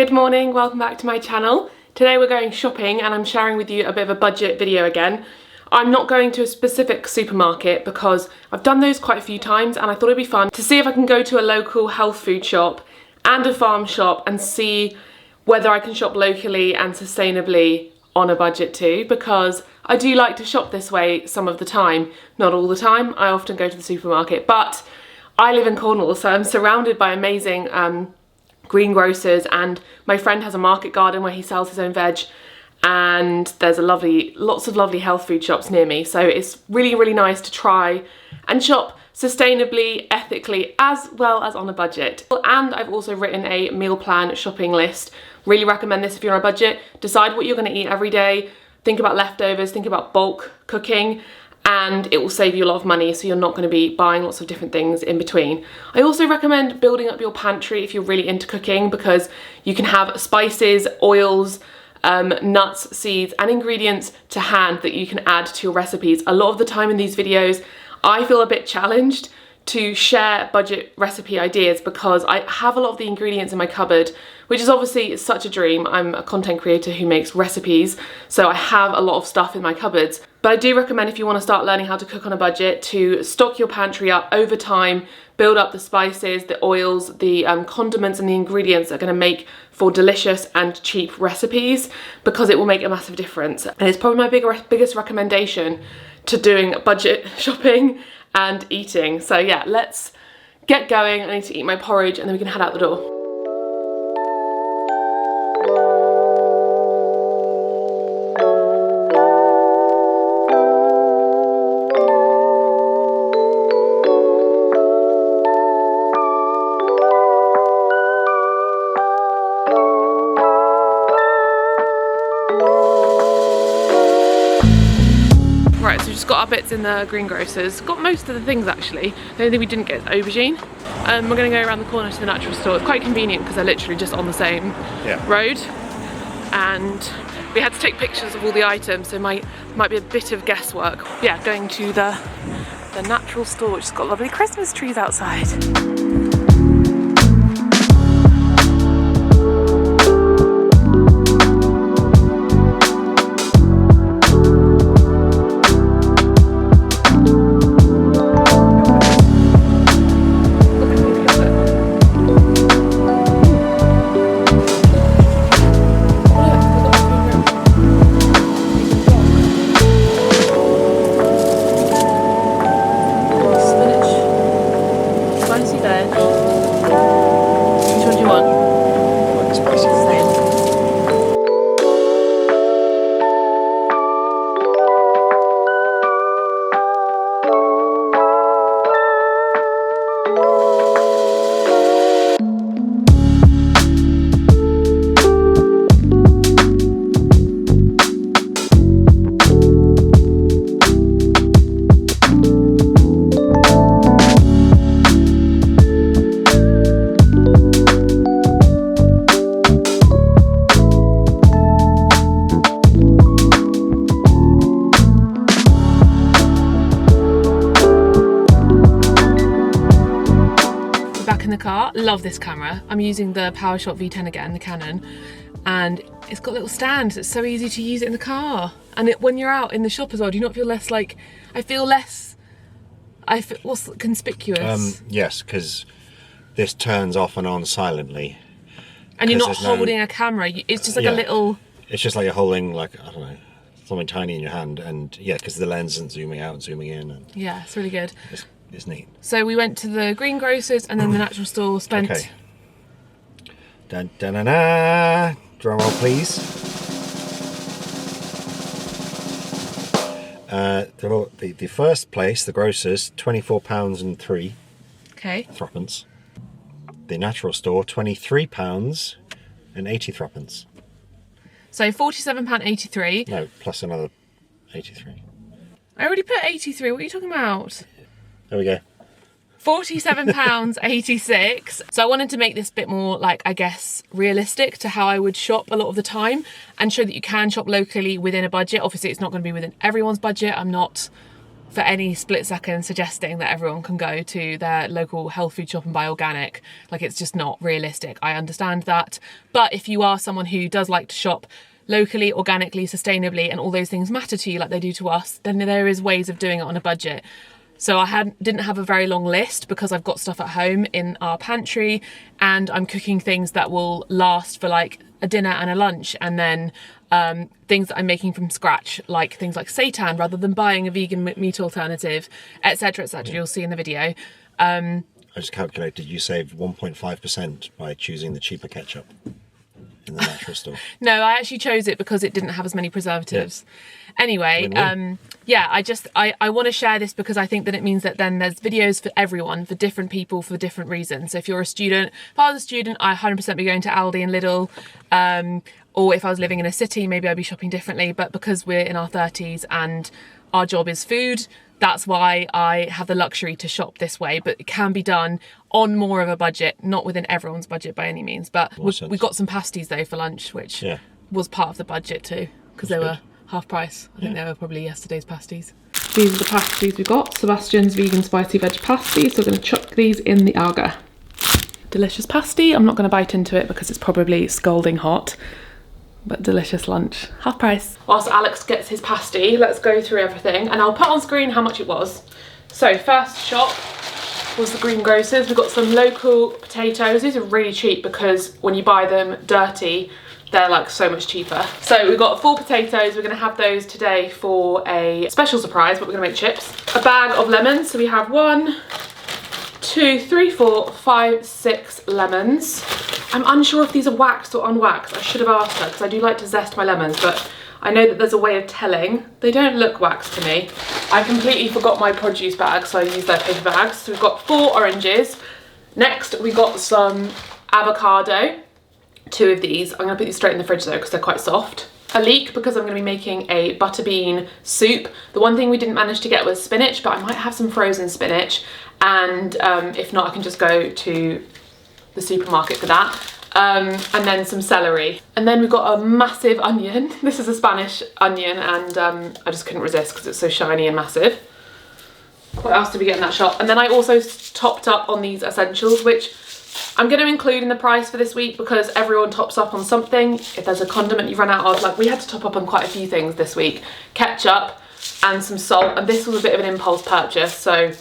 Good morning, welcome back to my channel. Today we're going shopping and I'm sharing with you a bit of a budget video again. I'm not going to a specific supermarket because I've done those quite a few times and I thought it'd be fun to see if I can go to a local health food shop and a farm shop and see whether I can shop locally and sustainably on a budget too, because I do like to shop this way some of the time. Not all the time, I often go to the supermarket, but I live in Cornwall, so I'm surrounded by amazing greengrocers, and my friend has a market garden where he sells his own veg, and there's lots of lovely health food shops near me, so it's really nice to try and shop sustainably, ethically, as well as on a budget. And I've also written a meal plan shopping list. Really recommend this if you're on a budget. Decide what you're going to eat every day, think about leftovers, think about bulk cooking, and it will save you a lot of money, so you're not going to be buying lots of different things in between. I also recommend building up your pantry if you're really into cooking, because you can have spices, oils, nuts, seeds and ingredients to hand that you can add to your recipes. A lot of the time in these videos I feel a bit challenged to share budget recipe ideas because I have a lot of the ingredients in my cupboard, which is obviously such a dream. I'm a content creator who makes recipes, so I have a lot of stuff in my cupboards. But I do recommend, if you want to start learning how to cook on a budget, to stock your pantry up over time, build up the spices, the oils, the condiments and the ingredients that are going to make for delicious and cheap recipes, because it will make a massive difference. And it's probably my biggest recommendation to doing budget shopping and eating. So yeah, let's get going. I need to eat my porridge and then we can head out the door. Right, so we just got our bits in the greengrocers. Got most of the things actually. The only thing we didn't get is aubergine. We're going to go around the corner to the natural store. It's quite convenient because they're literally just on the same road. And we had to take pictures of all the items, so might be a bit of guesswork. Yeah, going to the natural store, which has got lovely Christmas trees outside. In the car. Love this camera. I'm using the PowerShot V10 again, the Canon, and it's got a little stand, so it's so easy to use it in the car. And when you're out in the shop as well, do you not feel less like, I feel what's conspicuous? Yes, because this turns off and on silently. And you're not holding a camera, it's just like a little... It's just like you're holding, like, I don't know, something tiny in your hand, and yeah, because the lens isn't zooming out and zooming in. And yeah, it's really good. It's neat. So we went to the greengrocers and then the natural store, spent... Okay. Dun, dun, dun, dun. Drum roll, please. The first place, the grocers, £24 and 3. Okay. Threepence. The natural store, £23 and 80 threepence. So £47.83. No, plus another 83. I already put 83, what are you talking about? There we go. £47.86. So I wanted to make this a bit more, like, I guess, realistic to how I would shop a lot of the time and show that you can shop locally within a budget. Obviously, it's not going to be within everyone's budget. I'm not for any split second suggesting that everyone can go to their local health food shop and buy organic. Like, it's just not realistic. I understand that. But if you are someone who does like to shop locally, organically, sustainably, and all those things matter to you like they do to us, then there is ways of doing it on a budget. So I didn't have a very long list because I've got stuff at home in our pantry, and I'm cooking things that will last for like a dinner and a lunch, and then things that I'm making from scratch, like things like seitan rather than buying a vegan meat alternative, etc, etc. You'll see in the video. I just calculated you saved 1.5% by choosing the cheaper ketchup in the natural store. No, I actually chose it because it didn't have as many preservatives. Yeah. Anyway, yeah, I want to share this because I think that it means that then there's videos for everyone, for different people, for different reasons. So if you're a student, if I was a student, I 100% be going to Aldi and Lidl. Or if I was living in a city, maybe I'd be shopping differently. But because we're in our 30s and our job is food, that's why I have the luxury to shop this way. But it can be done on more of a budget, not within everyone's budget by any means. But we got some pasties though for lunch, which was part of the budget too, because they were half price. I think they were probably yesterday's pasties. These are the pasties we got. Sebastian's vegan spicy veg pasties. So we're going to chuck these in the Alga. Delicious pasty. I'm not going to bite into it because it's probably scalding hot. But delicious lunch, half price. Whilst Alex gets his pasty, let's go through everything and I'll put on screen how much it was. So first shop was the greengrocers. We've got some local potatoes. These are really cheap because when you buy them dirty, they're like so much cheaper. So we've got 4 potatoes. We're gonna have those today for a special surprise, but we're gonna make chips. A bag of lemons. So we have 1, 2, 3, 4, 5, 6 lemons. I'm unsure if these are waxed or unwaxed. I should have asked her because I do like to zest my lemons, but I know that there's a way of telling. They don't look waxed to me. I completely forgot my produce bag, so I used their paper bags. So we've got 4 oranges. Next, we got some avocado. 2 of these. I'm gonna put these straight in the fridge though because they're quite soft. A leek because I'm gonna be making a butter bean soup. The one thing we didn't manage to get was spinach, but I might have some frozen spinach. And if not, I can just go to the supermarket for that. And then some celery. And then we've got a massive onion. This is a Spanish onion and I just couldn't resist because it's so shiny and massive. What else did we get in that shop? And then I also topped up on these essentials, which I'm going to include in the price for this week because everyone tops up on something. If there's a condiment you've run out of, like we had to top up on quite a few things this week. Ketchup and some salt, and this was a bit of an impulse purchase, so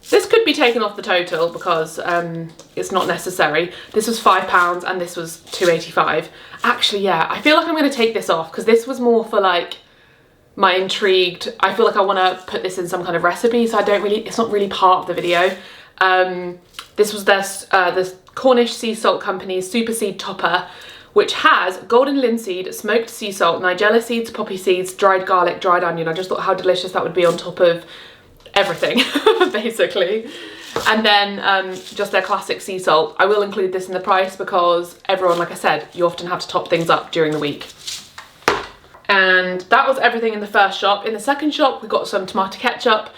this could be taken off the total because it's not necessary. This was £5 and this was £2.85. Actually, yeah, I feel like I'm going to take this off because this was more for like my intrigued. I feel like I want to put this in some kind of recipe, so it's not really part of the video. This was the Cornish Sea Salt Company's Super Seed Topper, which has golden linseed, smoked sea salt, nigella seeds, poppy seeds, dried garlic, dried onion. I just thought how delicious that would be on top of everything, basically. And then just their classic sea salt. I will include this in the price because everyone, like I said, you often have to top things up during the week. And that was everything in the first shop. In the second shop, we got some tomato ketchup.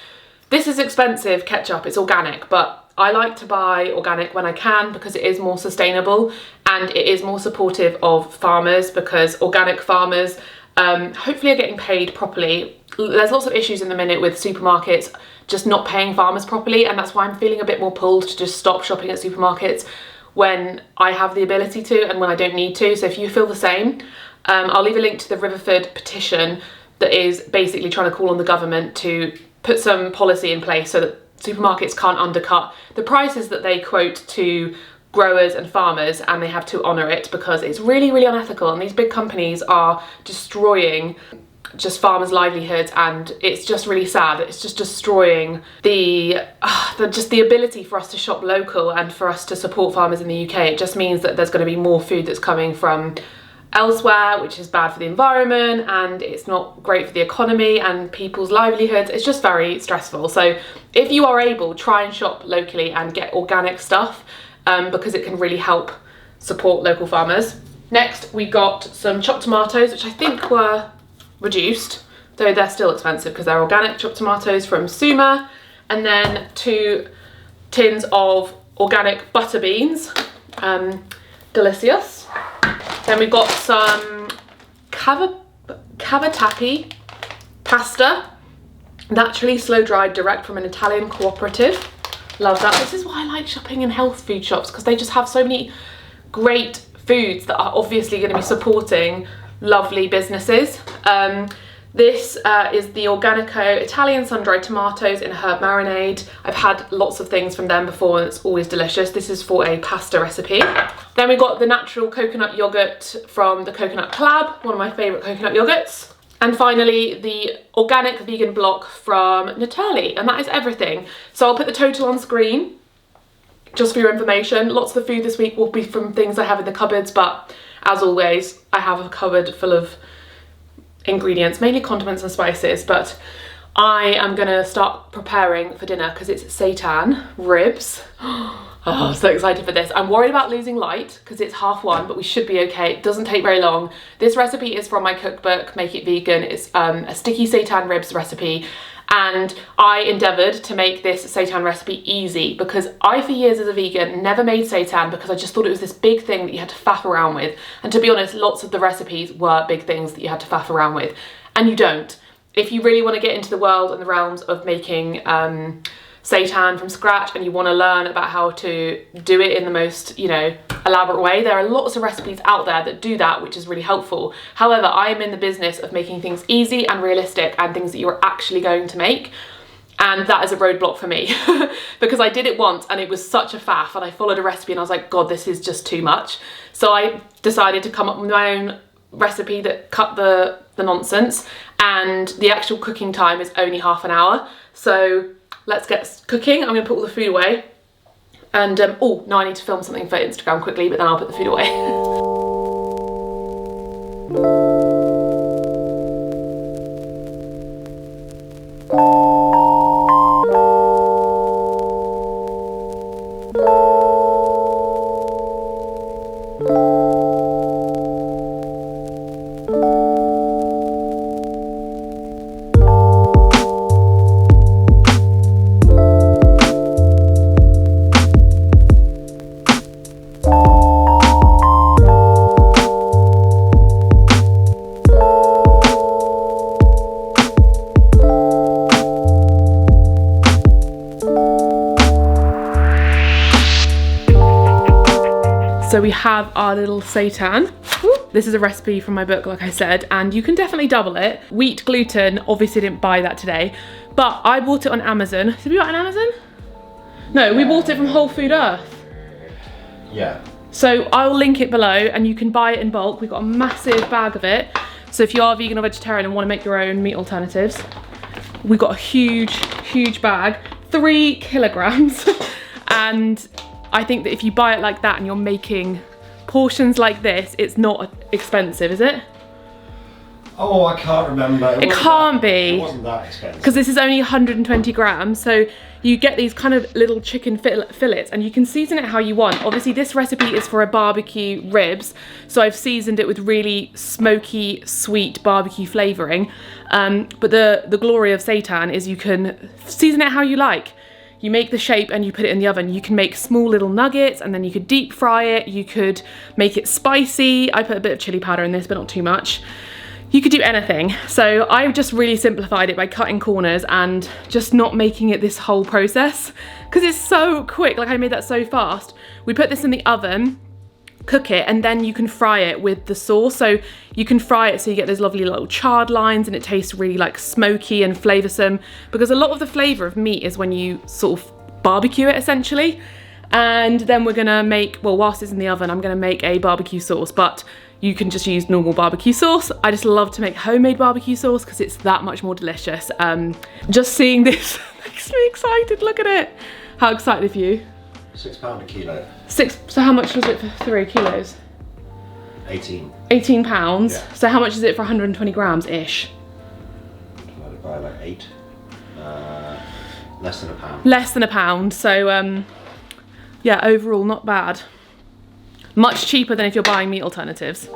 This is expensive ketchup, it's organic, but I like to buy organic when I can because it is more sustainable and it is more supportive of farmers because organic farmers hopefully are getting paid properly. There's lots of issues in the minute with supermarkets just not paying farmers properly, and that's why I'm feeling a bit more pulled to just stop shopping at supermarkets when I have the ability to and when I don't need to. So if you feel the same, I'll leave a link to the Riverford petition that is basically trying to call on the government to put some policy in place so that supermarkets can't undercut the prices that they quote to growers and farmers, and they have to honour it because it's really, really unethical, and these big companies are destroying just farmers' livelihoods, and it's just really sad. It's just destroying the ability for us to shop local and for us to support farmers in the UK. It just means that there's going to be more food that's coming from elsewhere, which is bad for the environment and it's not great for the economy and people's livelihoods. It's just very stressful. So if you are able, try and shop locally and get organic stuff because it can really help support local farmers. Next, we got some chopped tomatoes, which I think were reduced, though they're still expensive because they're organic chopped tomatoes from Suma. And then 2 tins of organic butter beans, delicious. Then we've got some cavatappi pasta. Naturally slow dried, direct from an Italian cooperative. Love that. This is why I like shopping in health food shops, because they just have so many great foods that are obviously going to be supporting lovely businesses. This is the Organico Italian sun-dried tomatoes in a herb marinade. I've had lots of things from them before and it's always delicious. This is for a pasta recipe. Then we got the natural coconut yogurt from the Coconut Collab, one of my favourite coconut yogurts. And finally, the organic vegan block from Natali, and that is everything. So I'll put the total on screen, just for your information. Lots of the food this week will be from things I have in the cupboards, but as always, I have a cupboard full of ingredients, mainly condiments and spices, but I am gonna start preparing for dinner because it's seitan ribs. Oh, I'm so excited for this. I'm worried about losing light because it's 1:30, but we should be okay. It doesn't take very long. This recipe is from my cookbook, Make It Vegan. It's a sticky seitan ribs recipe, and I endeavoured to make this seitan recipe easy because I, for years as a vegan, never made seitan because I just thought it was this big thing that you had to faff around with. And to be honest, lots of the recipes were big things that you had to faff around with, and you don't. If you really want to get into the world and the realms of making seitan from scratch and you want to learn about how to do it in the most, you know, elaborate way, there are lots of recipes out there that do that, which is really helpful. However, I am in the business of making things easy and realistic and things that you're actually going to make, and that is a roadblock for me because I did it once and it was such a faff, and I followed a recipe and I was like, God, this is just too much. So I decided to come up with my own recipe that cut the nonsense, and the actual cooking time is only half an hour. So let's get cooking. I'm gonna put all the food away. And, oh, no, I need to film something for Instagram quickly, but then I'll put the food away. So we have our little seitan. This is a recipe from my book, like I said, and you can definitely double it. Wheat, gluten, obviously didn't buy that today, but I bought it on Amazon. Did we buy it on Amazon? No, we bought it from Whole Food Earth. Yeah. So I'll link it below and you can buy it in bulk. We've got a massive bag of it. So if you are vegan or vegetarian and want to make your own meat alternatives, we've got a huge bag, 3 kilograms. And I think that if you buy it like that and you're making portions like this, it's not expensive, is it? Oh, I can't remember. It can't be. It wasn't that expensive. Because this is only 120 grams, so you get these kind of little chicken fillets and you can season it how you want. Obviously this recipe is for a barbecue ribs, so I've seasoned it with really smoky, sweet barbecue flavouring. But the glory of seitan is you can season it how you like. You make the shape and you put it in the oven. You can make small little nuggets and then you could deep fry it. You could make it spicy. I put a bit of chili powder in this, but not too much. You could do anything. So I've just really simplified it by cutting corners and just not making it this whole process because it's so quick. Like I made that so fast. We put this in the oven, cook it, and then you can fry it with the sauce. So you can fry it so you get those lovely little charred lines and it tastes really like smoky and flavoursome, because a lot of the flavour of meat is when you sort of barbecue it essentially. And then we're gonna make, well, whilst it's in the oven, I'm gonna make a barbecue sauce, but you can just use normal barbecue sauce. I just love to make homemade barbecue sauce because it's that much more delicious. Just seeing this makes me excited. Look at it. How excited are you? £6 a kilo. So how much was it for 3 kilos? 18. £18. Yeah. So how much is it for 120 grams ish? Divided by like 8. Less than £1. Less than £1. So yeah, overall not bad. Much cheaper than if you're buying meat alternatives.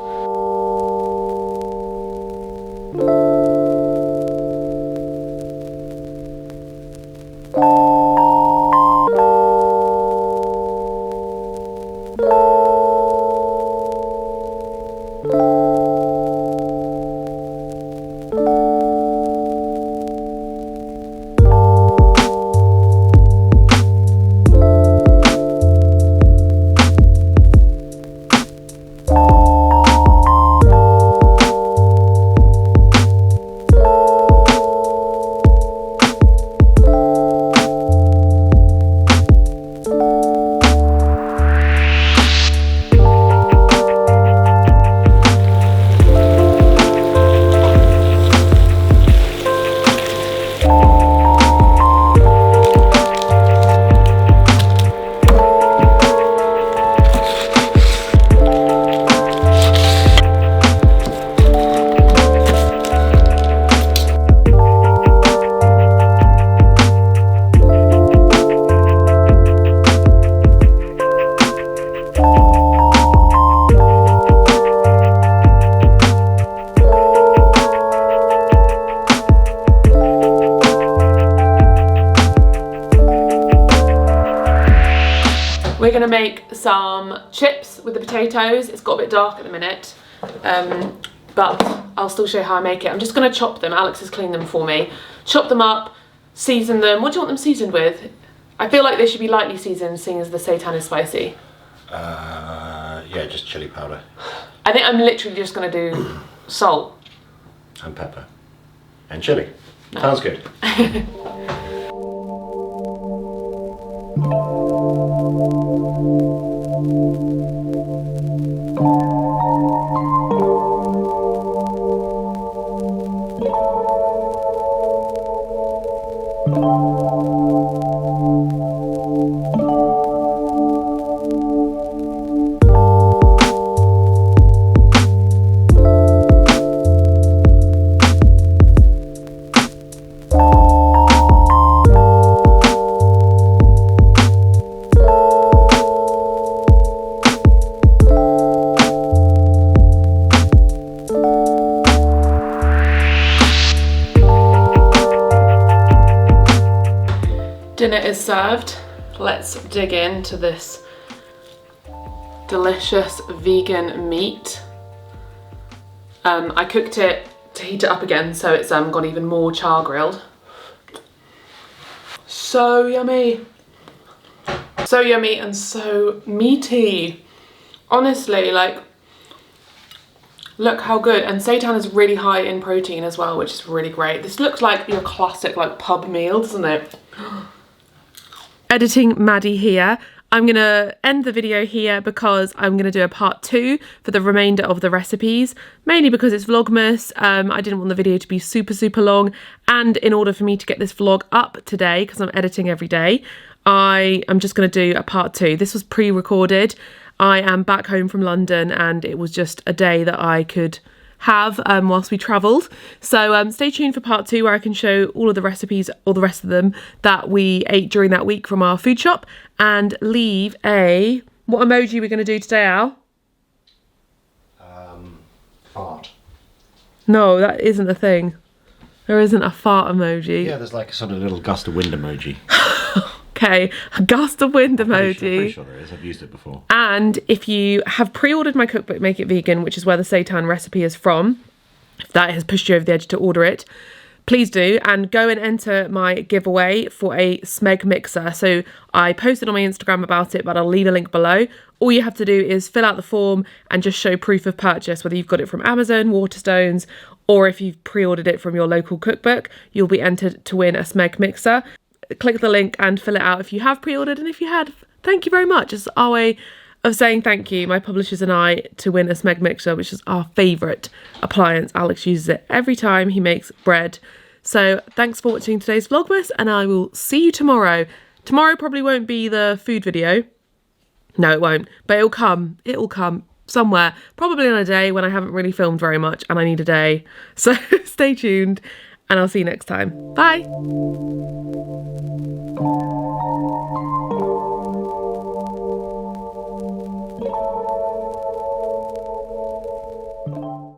We're gonna make some chips with the potatoes. It's got a bit dark at the minute, but I'll still show you how I make it. I'm just gonna chop them. Alex has cleaned them for me. Chop them up, season them. What do you want them seasoned with? I feel like they should be lightly seasoned, seeing as the seitan is spicy. Yeah, just chili powder. I think I'm literally just gonna do salt. And pepper. And chili. No. Sounds good. Dinner is served. Let's dig into this delicious vegan meat. I cooked it to heat it up again, so it's got even more char grilled. So yummy. So yummy and so meaty. Honestly, like, look how good. And seitan is really high in protein as well, which is really great. This looks like your classic like pub meal, doesn't it? Editing Maddie here. I'm gonna end the video here because I'm gonna do a part 2 for the remainder of the recipes, mainly because it's Vlogmas. I didn't want the video to be super long, and in order for me to get this vlog up today, because I'm editing every day, I am just gonna do a part 2. This was pre-recorded. I am back home from London and it was just a day that I could have whilst we travelled. So stay tuned for part 2 where I can show all of the recipes, or the rest of them, that we ate during that week from our food shop, and leave a... What emoji we're going to do today, Al? Fart. No, that isn't a thing. There isn't a fart emoji. Yeah, there's like a sort of little gust of wind emoji. Okay, a gust of wind emoji. I'm pretty sure there is. I've used it before. And if you have pre-ordered my cookbook, Make It Vegan, which is where the seitan recipe is from, if that has pushed you over the edge to order it, please do, and go and enter my giveaway for a smeg mixer. So I posted on my Instagram about it, but I'll leave a link below. All you have to do is fill out the form and just show proof of purchase, whether you've got it from Amazon, Waterstones, or if you've pre-ordered it from your local cookbook, you'll be entered to win a smeg mixer. Click the link and fill it out if you have pre-ordered, and if you had, thank you very much. It's our way of saying thank you, my publishers and I, to win a smeg mixer, which is our favourite appliance. Alex uses it every time he makes bread. So thanks for watching today's Vlogmas, and I will see you tomorrow. Tomorrow probably won't be the food video. No, it won't, but it'll come somewhere, probably on a day when I haven't really filmed very much and I need a day. So stay tuned, and I'll see you next time. Bye.